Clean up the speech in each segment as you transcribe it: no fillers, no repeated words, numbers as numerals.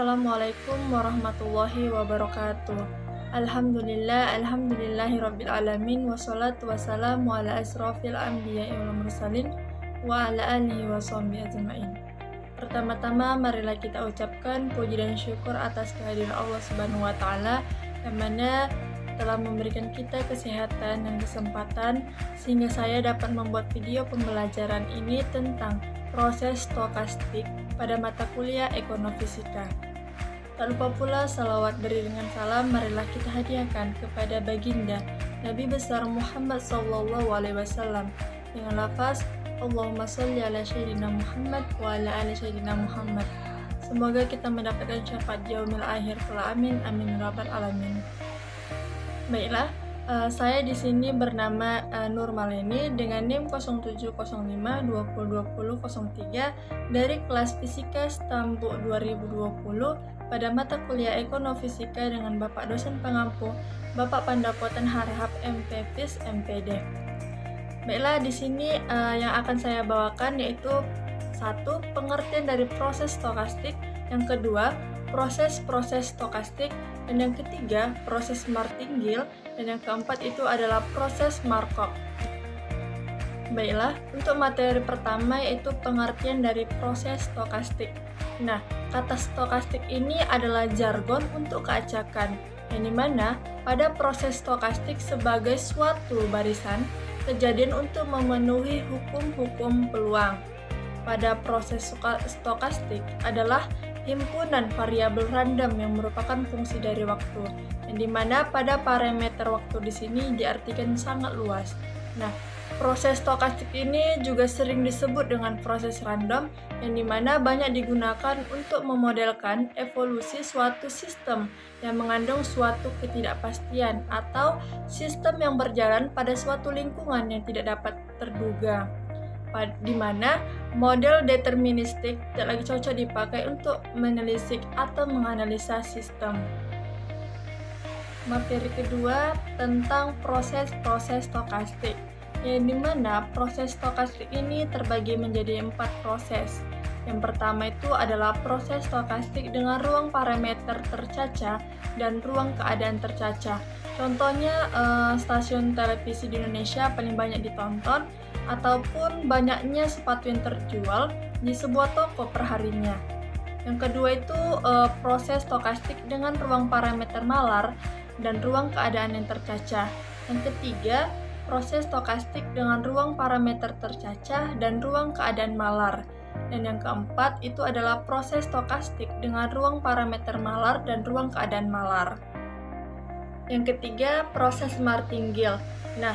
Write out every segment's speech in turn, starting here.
Assalamualaikum warahmatullahi wabarakatuh. Alhamdulillahirabbil alamin wassalatu wassalamu ala asrofil anbiya'i wal mursalin wa ala alihi washabbihi ajmain. Pertama-tama marilah kita ucapkan puji dan syukur atas kehadiran Allah Subhanahu wa taala yang mana telah memberikan kita kesehatan dan kesempatan sehingga saya dapat membuat video pembelajaran ini tentang proses stokastik pada mata kuliah Ekonomifisika. Tak lupa pula salawat beriringan salam marilah kita hadiahkan kepada baginda Nabi besar Muhammad SAW dengan lafaz Allahumma sholli ala sayyidina Muhammad wa ala ali sayyidina Muhammad. Semoga kita mendapatkan syafaat yaumil akhir kelak, amin amin rabbal alamin. Baiklah, saya di sini bernama Nur Maleni dengan NIM 0705202003 dari kelas Fisika Stambuk 2020 pada mata kuliah Ekonomifisika dengan Bapak dosen pengampu Bapak Pandapotan Harahap MPFIS MPD. Baiklah, di sini yang akan saya bawakan yaitu satu, pengertian dari proses stokastik, yang kedua, proses-proses stokastik, dan yang ketiga, proses martingale, dan yang keempat itu adalah proses Markov. Baiklah, untuk materi pertama yaitu pengertian dari proses stokastik. Nah, kata stokastik ini adalah jargon untuk keacakan, yang dimana pada proses stokastik sebagai suatu barisan kejadian untuk memenuhi hukum-hukum peluang. Pada proses stokastik adalah himpunan variabel random yang merupakan fungsi dari waktu, yang dimana pada parameter waktu di sini diartikan sangat luas. Nah, proses stokastik ini juga sering disebut dengan proses random, yang dimana banyak digunakan untuk memodelkan evolusi suatu sistem yang mengandung suatu ketidakpastian atau sistem yang berjalan pada suatu lingkungan yang tidak dapat terduga, di mana model deterministik tidak lagi cocok dipakai untuk menelisik atau menganalisa sistem. Materi kedua tentang proses-proses stokastik, yang dimana proses stokastik ini terbagi menjadi 4 proses. Yang pertama itu adalah proses stokastik dengan ruang parameter tercacah dan ruang keadaan tercacah. Contohnya stasiun televisi di Indonesia paling banyak ditonton, ataupun banyaknya sepatu yang terjual di sebuah toko perharinya. Yang kedua itu proses stokastik dengan ruang parameter malar dan ruang keadaan yang tercacah. Yang ketiga, proses stokastik dengan ruang parameter tercacah dan ruang keadaan malar. Dan yang keempat itu adalah proses stokastik dengan ruang parameter malar dan ruang keadaan malar. Yang ketiga, proses martingale. Nah,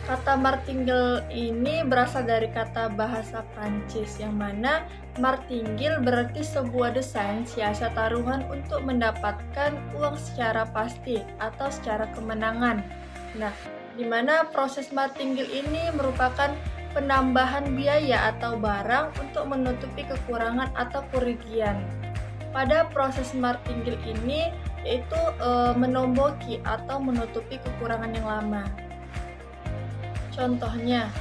kata martingale ini berasal dari kata bahasa Prancis yang mana martingale berarti sebuah desain siasat taruhan untuk mendapatkan uang secara pasti atau secara kemenangan. Nah, di mana proses martingale ini merupakan penambahan biaya atau barang untuk menutupi kekurangan atau kerugian. Pada proses martingale ini yaitu menomboki atau menutupi kekurangan yang lama. Contohnya,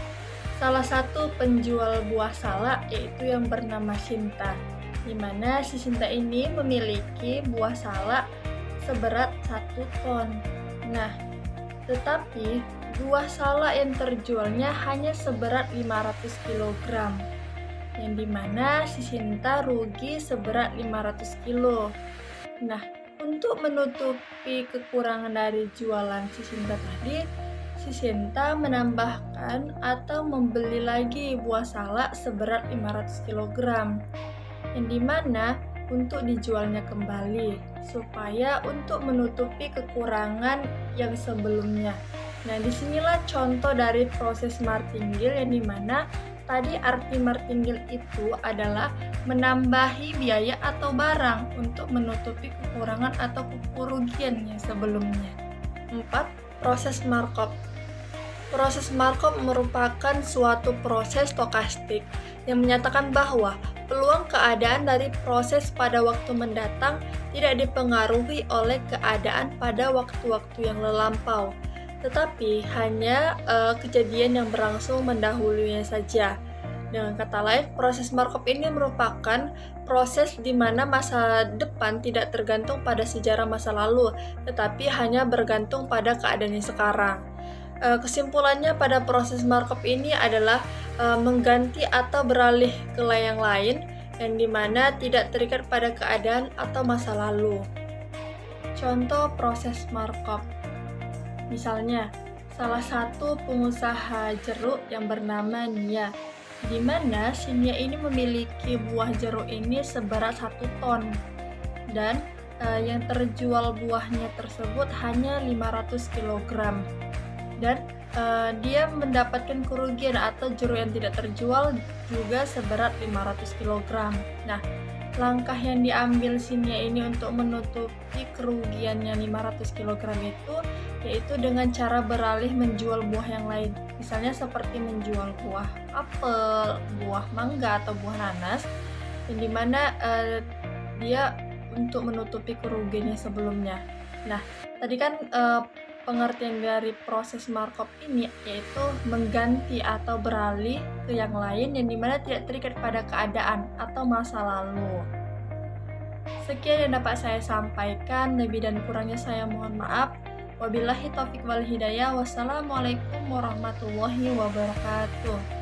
salah satu penjual buah salak yaitu yang bernama Sinta, di mana si Sinta ini memiliki buah salak seberat 1 ton. Nah, tetapi buah salak yang terjualnya hanya seberat 500 kg, yang dimana si Sinta rugi seberat 500 kg. Nah, untuk menutupi kekurangan dari jualan si Sinta tadi, si Sinta menambahkan atau membeli lagi buah salak seberat 500 kg, yang dimana untuk dijualnya kembali supaya untuk menutupi kekurangan yang sebelumnya. Nah, disinilah contoh dari proses martingale, yang dimana tadi arti martingale itu adalah menambahi biaya atau barang untuk menutupi kekurangan atau kerugian yang sebelumnya. 4. Proses Markov. Proses Markov merupakan suatu proses stokastik yang menyatakan bahwa peluang keadaan dari proses pada waktu mendatang tidak dipengaruhi oleh keadaan pada waktu-waktu yang lampau, tetapi hanya kejadian yang berlangsung mendahulunya saja. Dengan kata lain, proses markup ini merupakan proses di mana masa depan tidak tergantung pada sejarah masa lalu, tetapi hanya bergantung pada keadaan yang sekarang. Kesimpulannya pada proses markup ini adalah mengganti atau beralih ke yang lain, yang dimana tidak terikat pada keadaan atau masa lalu. Contoh proses markup. Misalnya, salah satu pengusaha jeruk yang bernama Nia, di mana si Nia ini memiliki buah jeruk ini seberat 1 ton, dan yang terjual buahnya tersebut hanya 500 kg. Dan dia mendapatkan kerugian atau jeruk yang tidak terjual juga seberat 500 kg. Nah, langkah yang diambil si Nia ini untuk menutupi kerugiannya 500 kg itu yaitu dengan cara beralih menjual buah yang lain. Misalnya seperti menjual buah apel, buah mangga, atau buah nanas, yang dimana dia untuk menutupi kerugiannya sebelumnya. Nah, tadi kan pengertian dari proses markup ini yaitu mengganti atau beralih ke yang lain yang dimana tidak terikat pada keadaan atau masa lalu. Sekian yang dapat saya sampaikan, lebih dan kurangnya saya mohon maaf. Wabillahi taufiq wal hidayah. Wassalamualaikum warahmatullahi wabarakatuh.